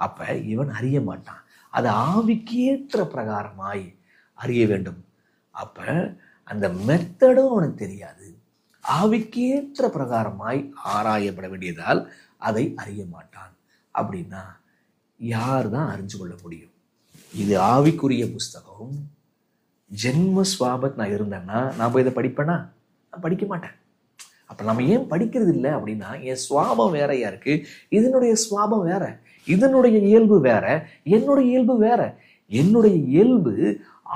அப்ப இவன் அறிய மாட்டான். அது ஆவிக்கேற்ற பிரகாரமாய் அறிய வேண்டும். அப்ப அந்த மெத்தடும் அவனுக்கு தெரியாது. ஆவிக்கேற்ற பிரகாரமாய் ஆராயப்பட வேண்டியதால் அதை அறிய மாட்டான். அப்படின்னா யார் தான் அறிஞ்சு கொள்ள முடியும்? இது ஆவிக்குரிய புஸ்தகம். ஜென்ம சுவாபத் நான் இருந்தேன்னா நான் போய் இதை படிப்பேனா? நான் படிக்க மாட்டேன். அப்ப நம்ம ஏன் படிக்கிறது இல்லை அப்படின்னா, என் சுவாபம் வேறையா இருக்கு, இதனுடைய சுவாபம் வேற, இதனுடைய இயல்பு வேற, என்னுடைய இயல்பு வேற. என்னுடைய இயல்பு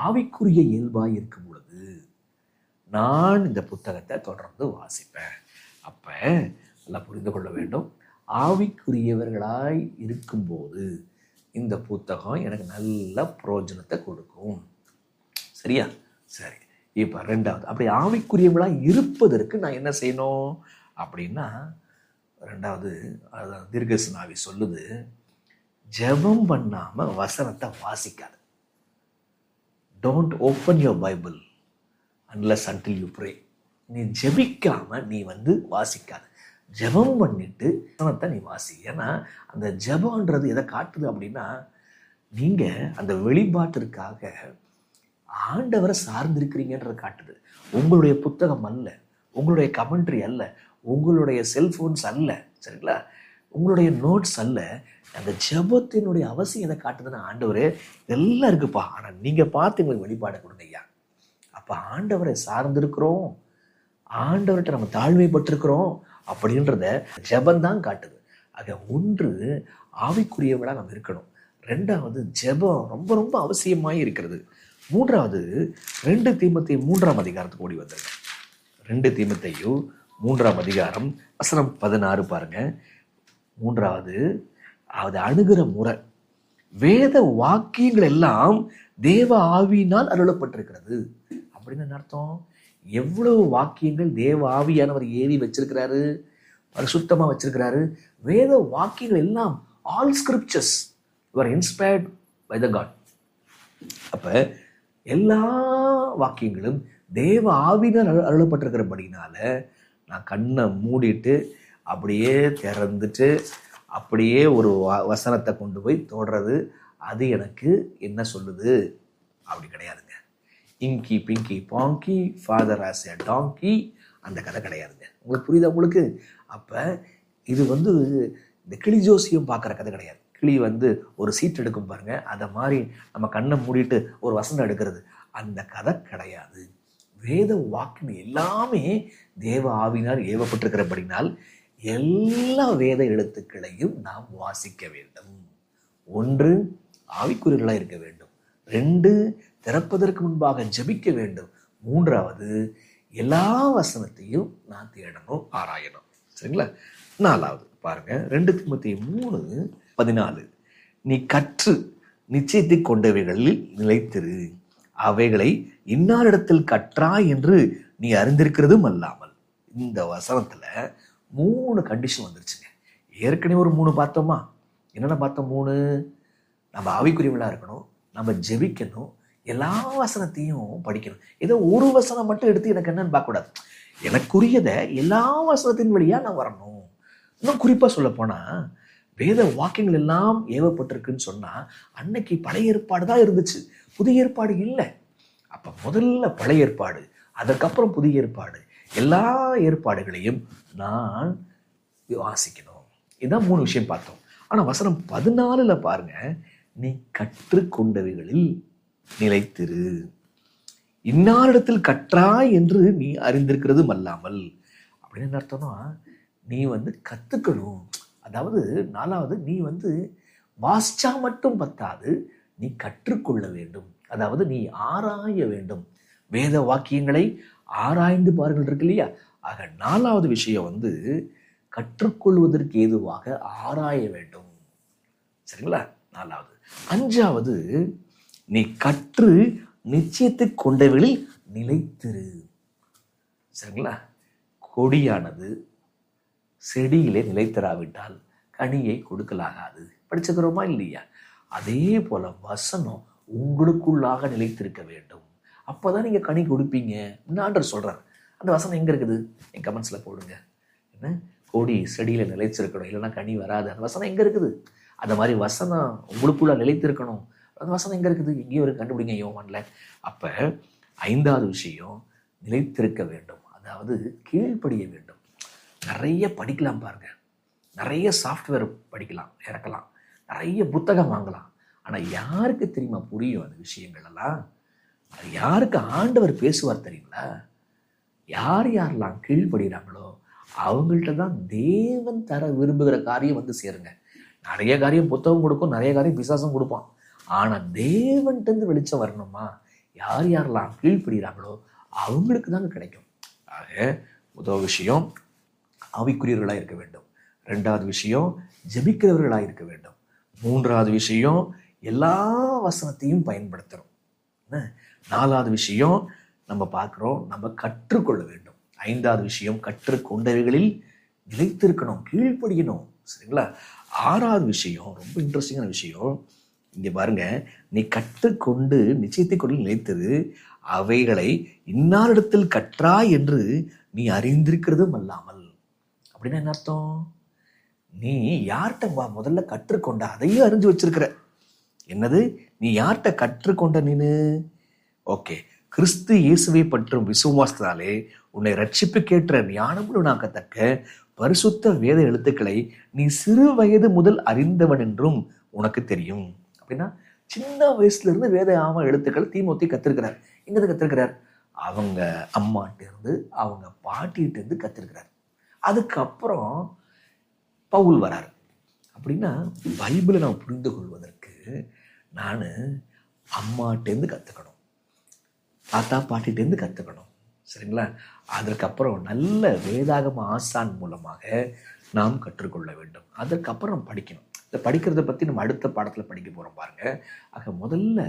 ஆவிக்குரிய இயல்பாய் இருக்கும் பொழுது நான் இந்த புத்தகத்தை தொடர்ந்து வாசிப்பேன். அப்ப நல்லா புரிந்து கொள்ள வேண்டும், ஆவிக்குரியவர்களாய் இருக்கும்போது இந்த புத்தகம் எனக்கு நல்ல பிரயோஜனத்தை கொடுக்கும். சரியா? சரி. இப்போ 2வது, அப்படி ஆவிக்குரியவர்களாக இருப்பதற்கு நான் என்ன செய்யணும் அப்படின்னா, 2வது அதான் தீர்க்கதரிசனாவி சொல்லுது, ஜெபம் பண்ணாம வசனத்தை வாசிக்காது. Don't open your Bible unless until you pray. நீ ஜெபிக்காம நீ வாசிக்காது. ஜெபம் பண்ணிட்டு வசனத்தை நீ வாசி. ஏன்னா அந்த ஜெபம்ன்றது எதை காட்டுது அப்படின்னா, நீங்க அந்த வெளிப்பாட்டிற்காக ஆண்டவரை சார்ந்திருக்கிறீங்கன்றதை காட்டுது. உங்களுடைய புத்தகம் அல்ல, உங்களுடைய கமெண்ட்ரி அல்ல, உங்களுடைய செல்போன்ஸ் அல்ல, சரிங்களா, உங்களுடைய நோட்ஸ் அல்ல. அந்த ஜெபத்தினுடைய அவசியம் எதை காட்டுதுன்னா, ஆண்டவரே இதெல்லாம் இருக்குப்பா, ஆனால் நீங்கள் பார்த்து எங்களுக்கு வெளிப்பாடை கொடுங்க ஐயா. அப்போ ஆண்டவரை சார்ந்திருக்கிறோம், ஆண்டவர்கிட்ட நம்ம தாழ்மைப்பட்டிருக்கிறோம் அப்படின்றத ஜெபந்தான் காட்டுது. ஆக 1 ஆவிக்குரியவளாக நம்ம இருக்கணும். 2வது ஜெபம் ரொம்ப ரொம்ப அவசியமாய் இருக்கிறது. 3வது 2 தீமோத்தேயு 3ஆம் அதிகாரத்துக்கு ஓடி வந்திருங்க. 2 தீமோத்தேயு 3ஆம் அதிகாரம் வசனம் 16 பாருங்க. 3வது அது அணுகிற முறை. வேத வாக்கியங்கள் எல்லாம் தேவ ஆவியினால் அருளப்பட்டிருக்கிறது. அப்படின்னு என்ன அர்த்தம்? எவ்வளவு வாக்கியங்கள் தேவ ஆவியானவர் ஏவி வச்சிருக்கிறாரு, பரிசுத்தமா வச்சிருக்கிறாரு. வேத வாக்கியங்கள் எல்லாம், all scriptures you inspired by the God. அப்ப எல்லா வாக்கியங்களும் தேவ ஆவியினால் அருளப்பட்டிருக்கிறபடினால நான் கண்ணை மூடிட்டு அப்படியே திறந்துட்டு அப்படியே ஒரு வசனத்தை கொண்டு போய் தொடுறது, அது எனக்கு என்ன சொல்லுது அப்படி கிடையாதுங்க. இங்கி பிங்கி பாங்கி ஃபாதர் ஆஸ் எ டாங்கி, அந்த கதை கிடையாதுங்க. உங்களுக்கு புரியுதா? உங்களுக்கு அப்ப இது இந்த கிளி ஜோசியம் பார்க்குற கதை கிடையாது. கிளி ஒரு சீட் எடுக்கும் பாருங்க, அதை மாதிரி நம்ம கண்ணை மூடிட்டு ஒரு வசனம் எடுக்கிறது, அந்த கதை கிடையாது. வேத வாக்கியம் எல்லாமே தேவ ஆவியினால் ஏவப்பட்டிருக்கிறபடினால் எல்லா வேத எழுத்துக்களையும் நாம் வாசிக்க வேண்டும். 1 ஆவிக்குரியவர்களாக இருக்க வேண்டும். 2 திறப்பதற்கு முன்பாக ஜெபிக்க வேண்டும். 3வது எல்லா வசனத்தையும் நான் தேடணும், ஆராயணும். சரிங்களா? 4வது பாருங்க, 2 தீமோத்தேயு 3:14 நீ கற்று நிச்சயத்தை கொண்டவைகளில் நிலைத்திரு, அவைகளை இன்னாரிடத்தில் கற்றாய் என்று நீ அறிந்திருக்கிறதும் அல்லாமல். இந்த வசனத்துல 3 கண்டிஷன் வந்துருச்சுங்க. ஏற்கனவே ஒரு 3 பார்த்தோமா? என்னென்ன பார்த்தோம்? 3, நம்ம ஆவிக்குரியவங்களா இருக்கணும், நம்ம ஜெபிக்கணும், எல்லா வசனத்தையும் படிக்கணும். ஏதோ ஒரு வசனம் மட்டும் எடுத்து எனக்கு என்னன்னு பார்க்கக்கூடாது. எனக்குரியதை எல்லா வசனத்தின் வழியா நான் வரணும். இன்னும் குறிப்பா சொல்ல போனா, வேத வாக்கியங்கள் எல்லாம் ஏவப்பட்டிருக்குன்னு சொன்னா அன்னைக்கு பழைய ஏற்பாடு தான் இருந்துச்சு, புதிய ஏற்பாடு இல்லை. அப்ப முதல்ல பழைய ஏற்பாடு, அதற்கப்புறம் புதிய ஏற்பாடு, எல்லா ஏற்பாடுகளையும் நான் வாசிக்கணும். இதுதான் 3 விஷயம் பார்த்தோம். ஆனா வசனம் 14ல பாருங்க, நீ கற்றுக்கொண்டவைகளில் நிலைத்திரு, இன்னாரிடத்தில் கற்றாய் என்று நீ அறிந்திருக்கிறதும் அல்லாமல். அப்படின்னு என்ன அர்த்தம்னா, நீ கத்துக்கணும். அதாவது 4வது, நீ வாசிச்சா மட்டும் பத்தாது, நீ கற்றுக்கொள்ள வேண்டும். அதாவது நீ ஆராய வேண்டும். வேத வாக்கியங்களை ஆராய்ந்து பாருங்கள் இருக்கு இல்லையா? ஆக 4வது விஷயம் கற்றுக்கொள்வதற்கு ஏதுவாக ஆராய வேண்டும். சரிங்களா? 4வது. 5வது, நீ கற்று நிச்சயத்தை கொண்டவர்களில் நிலைத்திரு. சரிங்களா? கொடியானது செடியிலே நிலைத்திராவிட்டால் கனியை கொடுக்கலாகாது. படிச்சுக்கிறோமா இல்லையா? அதே போல வசனம் உங்களுக்குள்ளாக நிலைத்திருக்க வேண்டும். அப்போதான் நீங்க கனி கொடுப்பீங்க. ஆண்டவர் சொல்றாரு. அந்த வசனம் எங்க இருக்குது? என் கமெண்ட்ஸ்ல போடுங்க. என்ன? கொடி செடியில நிலைச்சிருக்கணும், இல்லைன்னா கனி வராது. அந்த வசனம் எங்க இருக்குது? அந்த மாதிரி வசனம் உங்களுக்குள்ள நிலைத்திருக்கணும். அந்த வசனம் எங்க இருக்குது? எங்கேயோ ஒரு கண்டுபிடிங்க யோவான்ல. அப்ப 5வது விஷயம், நிலைத்திருக்க வேண்டும். அதாவது கீழ்ப்படிய வேண்டும். நிறைய படிக்கலாம் பாருங்க, நிறைய சாஃப்ட்வேர் படிக்கலாம், இறக்கலாம், நிறைய புத்தகம் வாங்கலாம். ஆனா யாருக்கு தெரியுமா புரியும் அந்த விஷயங்கள் எல்லாம்? அது யாருக்கு ஆண்டவர் பேசுவார் தெரியுங்களா? யார் யாரெல்லாம் கீழ்ப்படுகிறாங்களோ அவங்கள்ட்ட தான் தேவன் தர விரும்புகிற காரியம் சேருங்க. நிறைய காரியம் புத்தகம் கொடுக்கும், நிறைய காரியம் பிசாசம் கொடுப்பான். ஆனா தேவன்கிட்ட வெளிச்சம் வரணுமா? யார் யாரெல்லாம் கீழ்ப்படுகிறாங்களோ அவங்களுக்கு தாங்க கிடைக்கும். ஆக முதல் விஷயம் ஆவிக்குரியவர்களாக இருக்க வேண்டும். 2வது விஷயம் ஜெபிக்கிறவர்களாக இருக்க வேண்டும். 3வது விஷயம் எல்லா வசனத்தையும் பயன்படுத்துறோம். 4வது விஷயம் நம்ம பார்க்குறோம், நம்ம கற்றுக்கொள்ள வேண்டும். 5வது விஷயம் கற்றுக்கொண்டவைகளில் நிலைத்திருக்கணும், கீழ்ப்படியணும். சரிங்களா? 6வது விஷயம் ரொம்ப இன்ட்ரெஸ்டிங்கான விஷயம். இங்க பாருங்க, நீ கற்றுக்கொண்டு நிச்சயத்தை கொண்டு நிலைத்தது, அவைகளை இன்னாரிடத்தில் கற்றாய் என்று நீ அறிந்திருக்கிறதும் அல்லாமல். அப்படின்னா என்ன அர்த்தம்? நீ யார்கிட்ட முதல்ல கற்றுக்கொண்ட அதையும் அறிஞ்சு வச்சிருக்கிற. என்னது? நீ யார்கிட்ட கற்றுக்கொண்ட? நீனு ஓகே, கிறிஸ்து இயேசுவை பற்றும் விசுவாசத்தாலே உன்னை ரட்சிப்புக்கேற்ற ஞானமுள்ளவனாக்கத்தக்க பரிசுத்த வேத எழுத்துக்களை நீ சிறு வயது முதல் அறிந்தவன் என்றும் உனக்கு தெரியும். அப்படின்னா சின்ன வயசுல இருந்து வேத எழுத்துக்கள் தீமோத்தி கத்திருக்கிறார். எங்க கத்திருக்கிறார்? அவங்க அம்மாட்ட இருந்து, அவங்க பாட்டிகிட்ட இருந்து கத்திருக்கிறார். அதுக்கப்புறம் பவுல் வராரு. அப்படின்னா பைபிளை நான் புரிந்து கொள்வதற்கு நான் அம்மாட்டேருந்து கற்றுக்கணும், தாத்தா பாட்டிகிட்டேருந்து கற்றுக்கணும். சரிங்களா? அதற்கப்புறம் நல்ல வேதாகம ஆசான் மூலமாக நாம் கற்றுக்கொள்ள வேண்டும். அதற்கப்புறம் படிக்கணும். இதை படிக்கிறத பற்றி நம்ம அடுத்த பாடத்தில் படிக்க போகிறோம் பாருங்க. ஆக முதல்ல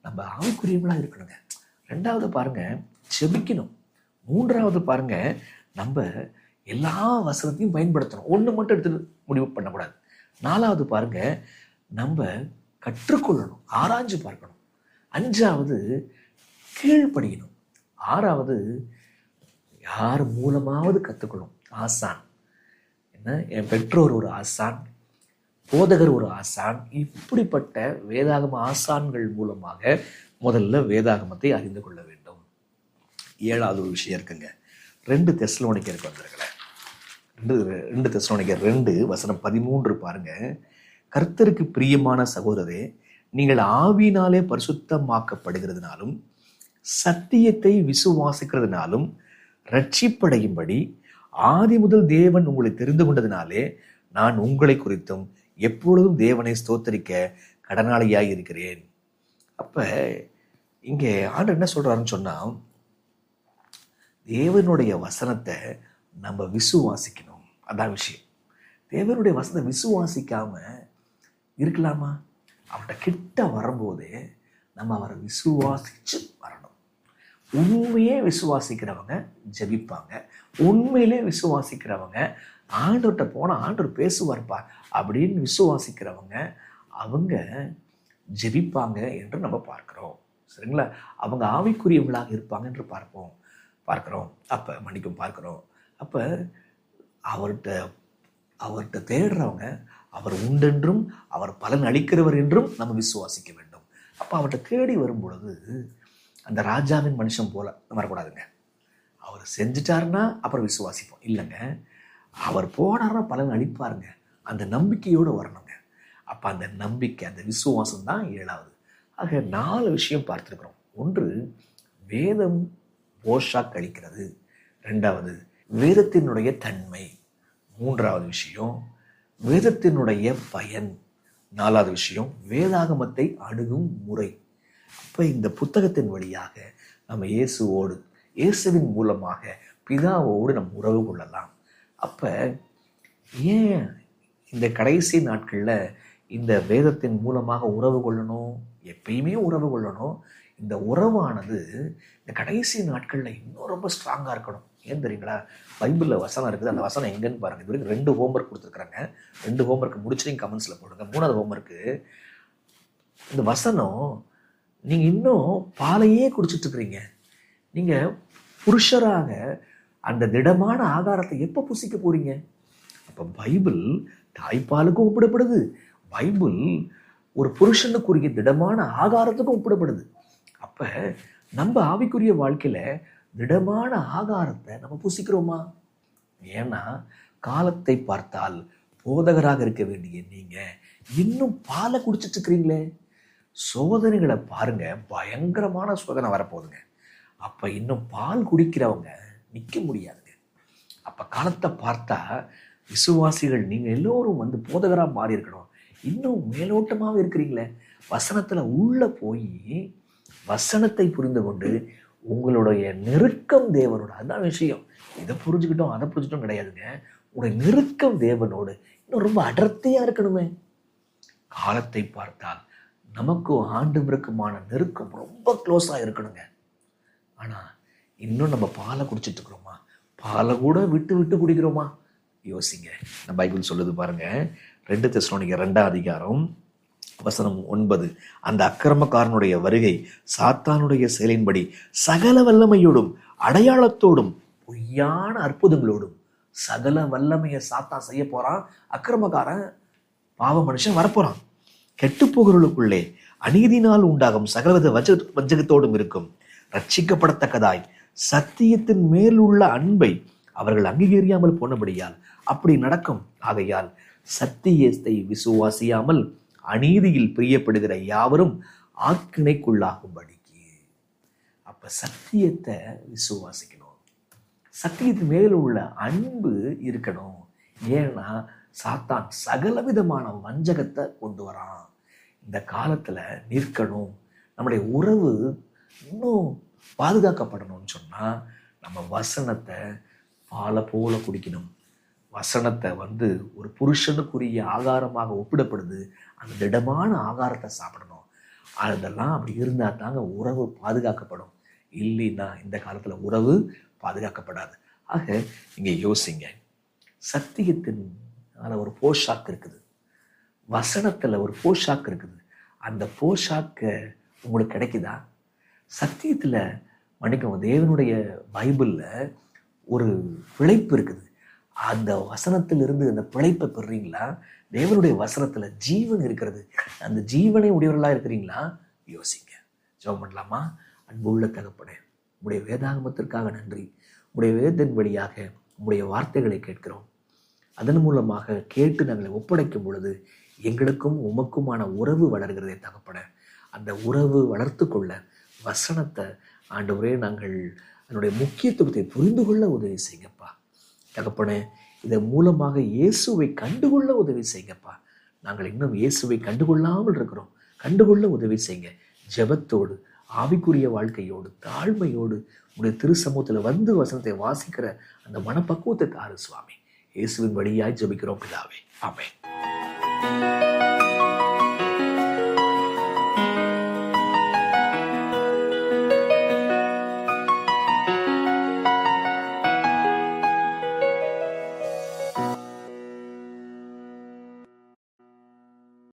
நம்ம ஆவிக்குரியவங்களா இருக்கணுங்க. 2வது பாருங்க செபிக்கணும். 3வது பாருங்க நம்ம எல்லா வசனத்தையும் பயன்படுத்தணும். ஒன்று மட்டும் எடுத்து முடிவு பண்ணக்கூடாது. 4வது பாருங்க நம்ம கற்றுக்கொள்ளணும், ஆராய்ஞ்சு பார்க்கணும். 5வது கீழ்ப்படியணும். 6வது யார் மூலமாவது கற்றுக்கணும். ஆசான், என்ன, என் பெற்றோர் ஒரு ஆசான், போதகர் ஒரு ஆசான், இப்படிப்பட்ட வேதாகம ஆசான்கள் மூலமாக முதல்ல வேதாகமத்தை அறிந்து கொள்ள வேண்டும். 7வது ஒரு விஷயம் இருக்குங்க. 2 தெசலோனிக்கருக்கு வந்திருக்கல. 2 தெசலோனிக்கர் 2:13 பாருங்க. கர்த்தருக்கு பிரியமான சகோதரரே, நீங்கள் ஆவியினாலே பரிசுத்தமாக்கப்படுகிறதுனாலும் சத்தியத்தை விசுவாசிக்கிறதுனாலும் ரட்சிப்படையும்படி ஆதி முதல் தேவன் உங்களை தெரிந்து கொண்டதினாலே நான் உங்களை குறித்தும் எப்பொழுதும் தேவனை ஸ்தோத்தரிக்க கடனாளியாய் இருக்கிறேன். அப்ப இங்கே ஆண்டவர் என்ன சொல்றாருன்னு சொன்னா, தேவனுடைய வசனத்தை நம்ம விசுவாசிக்கணும். அதான் விஷயம். தேவனுடைய வசனத்தை விசுவாசிக்காம இருக்கலாமா? அவர்கிட்ட கிட்ட வரும்போதே நம்ம அவரை விசுவாசிச்சு வரணும். உண்மையே விசுவாசிக்கிறவங்க ஜெபிப்பாங்க. உண்மையிலே விசுவாசிக்கிறவங்க ஆண்டவர்கிட்ட போனால் ஆண்டவர் பேசுவார்ப்பா அப்படின்னு விசுவாசிக்கிறவங்க அவங்க ஜெபிப்பாங்க என்று நம்ம பார்க்கிறோம். சரிங்களா? அவங்க ஆவிக்குரியவங்களாக இருப்பாங்க என்று பார்க்கிறோம். அப்போ அவர்கிட்ட தேடுறவங்க அவர் உண்டென்றும் அவர் பலன் அளிக்கிறவர் என்றும் நம்ம விசுவாசிக்க வேண்டும். அப்போ அவர்கிட்ட தேடி வரும் பொழுது அந்த ராஜாவின் மனுஷன் போல வரக்கூடாதுங்க. அவர் செஞ்சுட்டாருன்னா அப்புறம் விசுவாசிப்போம். இல்லைங்க, அவர் போனார்னா பலன் அளிப்பாருங்க. அந்த நம்பிக்கையோடு வரணுங்க. அப்போ அந்த நம்பிக்கை, அந்த விசுவாசம் தான் 7வது. ஆக 4 விஷயம் பார்த்துருக்குறோம். 1, வேதம் போஷாக் அளிக்கிறது. 2வது, வேதத்தினுடைய தன்மை. 3வது விஷயம், வேதத்தினுடைய பயன். 4வது விஷயம், வேதாகமத்தை அணுகும் முறை. அப்போ இந்த புத்தகத்தின் வழியாக நம்ம இயேசுவின் மூலமாக பிதாவோடு நம்ம உறவு கொள்ளலாம். அப்போ ஏன் இந்த கடைசி நாட்களில் இந்த வேதத்தின் மூலமாக உறவு கொள்ளணும்? எப்பயுமே உறவு கொள்ளணும். இந்த உறவானது இந்த கடைசி நாட்களில் இன்னும் ரொம்ப ஸ்ட்ராங்காக இருக்கணும். ஏன் தெரியுங்களா? பைபிளில் வசனம் இருக்குது. அந்த வசனம் எங்கன்னு பாருங்கள். இது வரைக்கும் 2 ஹோம்ஒர்க் கொடுத்துருக்குறாங்க. 2 ஹோம்ஒர்க் முடிச்சு நீங்கள் கமெண்ட்ஸில் போடுங்க. 3வது ஹோம்ஒர்க்கு, இந்த வசனம் நீங்கள் இன்னும் பாலையே குடிச்சிட்டு இருக்கிறீங்க. நீங்கள் புருஷராக அந்த திடமான ஆகாரத்தை எப்போ புசிக்க போறீங்க? அப்போ பைபிள் தாய்ப்பாலுக்கும் ஒப்பிடப்படுது. பைபிள் ஒரு புருஷனுக்குரிய திடமான ஆகாரத்துக்கும் ஒப்பிடப்படுது. அப்போ நம்ம ஆவிக்குரிய வாழ்க்கையில் திடமான ஆகாரத்தை நம்ம புசிக்கிறோமா? ஏன்னா காலத்தை பார்த்தால் போதகராக இருக்க வேண்டிய நீங்கள் இன்னும் பாலை குடிச்சிட்டு இருக்கிறீங்களே. சோதனைகளை பாருங்க, பயங்கரமான சோதனை வரப்போகுதுங்க. அப்போ இன்னும் பால் குடிக்கிறவங்க நிற்க முடியாதுங்க. அப்போ காலத்தை பார்த்தா விசுவாசிகள் நீங்கள் எல்லோரும் வந்து போதகராக மாறி இருக்கணும். இன்னும் மேலோட்டமாகவே இருக்கிறீங்களே. வசனத்தில் உள்ளே போய் வசனத்தை புரிந்து கொண்டு உங்களுடைய நெருக்கம் தேவனோடு, அதுதான் விஷயம். இதை புரிஞ்சுக்கிட்டோம் அதை புரிஞ்சுக்கிட்டோம் கிடையாதுங்க. உங்களுடைய நெருக்கம் தேவனோடு இன்னும் ரொம்ப அடர்த்தியாக இருக்கணுமே. காலத்தை பார்த்தால் நமக்கும் ஆண்டவருக்குமான நெருக்கம் ரொம்ப க்ளோஸாக இருக்கணுங்க. ஆனால் இன்னும் நம்ம பாலை குடிச்சிட்டு இருக்கிறோமா? பாலை கூட விட்டு குடிக்கிறோமா? யோசிங்க. நம்ம பைபிள் சொல்லுது பாருங்க. 2 தெசலோனிக்கர் 2ஆம் அதிகாரம் வசனம் 9, அந்த அக்கிரமக்காரனுடைய வருகை சாத்தானுடைய செயலின்படி சகல வல்லமையோடும் அடையாளத்தோடும் பொய்யான அற்புதங்களோடும், சகல வல்லமையை சாத்தான் செய்ய போறான். அக்கிரமக்காரன் பாவ மனுஷன் வரப்போறான். கெட்டு போகிறவர்களுக்குள்ளே அநீதினால் உண்டாகும் சகலவித வஞ்சகத்தோடும் இருக்கும். ரட்சிக்கப்படத்தக்கதாய் சத்தியத்தின் மேலுள்ள அன்பை அவர்கள் அங்கீகரியாமல் போனபடியால் அப்படி நடக்கும். ஆகையால் சத்தியத்தை விசுவாசியாமல் அநீதியில் பிரியப்படுகிற யாவரும் ஆக்கினைக்குள்ளாகும்படிக்கு. அப்ப சத்தியத்தை விசுவாசிக்கணும். சத்தியத்தின் மேலுள்ள அன்பு இருக்கணும். ஏன்னா சாத்தான் சகலவிதமான வஞ்சகத்தை கொண்டு வரான். இந்த காலத்துல நிற்கணும். நம்முடைய உறவு இன்னும் பாதுகாக்கப்படணும்னு சொன்னா நம்ம வசனத்தை பாலை போல குடிக்கணும். வசனத்தை ஒரு புருஷனுக்குரிய ஆகாரமாக ஒப்பிடப்படுது. அந்த திடமான ஆகாரத்தை சாப்பிடணும். அதெல்லாம் அப்படி இருந்தால் தாங்க உறவு பாதுகாக்கப்படும். இல்லைன்னா இந்த காலத்தில் உறவு பாதுகாக்கப்படாது. ஆக நீங்கள் யோசிங்க. சத்தியத்தின் ஒரு போஷாக்கு இருக்குது, வசனத்தில் ஒரு போஷாக்கு இருக்குது. அந்த போஷாக்கு உங்களுக்கு கிடைக்குதா? சத்தியத்தில் மன்னிக்கவும், தேவனுடைய பைபிளில் ஒரு பிழைப்பு இருக்குது. அந்த வசனத்திலிருந்து அந்த பிழைப்பை பெறுறீங்களா? தேவனுடைய வசனத்தில் ஜீவன் இருக்கிறது. அந்த ஜீவனை உடையவர்களாக இருக்கிறீங்களா? யோசிங்க. ஜெபம் பண்ணலாமா? அன்புள்ள தகப்பனே, உடைய வேதாகமத்திற்காக நன்றி. உடைய வேதத்தின் வழியாக உடைய வார்த்தைகளை கேட்கிறோம். அதன் மூலமாக கேட்டு நாங்களை ஒப்படைக்கும் பொழுது எங்களுக்கும் உமக்குமான உறவு வளர்கிறதே தகப்பன. அந்த உறவு வளர்த்து கொள்ள வசனத்தை ஆண்டவரே நாங்கள் அதனுடைய முக்கியத்துவத்தை புரிந்து கொள்ள உதவி செய்யுங்கப்பா தகப்பனே. இதன் மூலமாக இயேசுவை கண்டுகொள்ள உதவி செய்யுங்கப்பா. நாங்கள் இன்னும் இயேசுவை கண்டுகொள்ளாமல் இருக்கிறோம். கண்டுகொள்ள உதவி செய்யுங்க. ஜெபத்தோடு, ஆவிக்குரிய வாழ்க்கையோடு, தாழ்மையோடு உடைய திரு சமூகத்தில் வசனத்தை வாசிக்கிற அந்த மனப்பக்குவத்தை தாரு சுவாமி. இயேசுவின் வழியாய் ஜெபிக்கிறோம் பிதாவே. ஆமென்.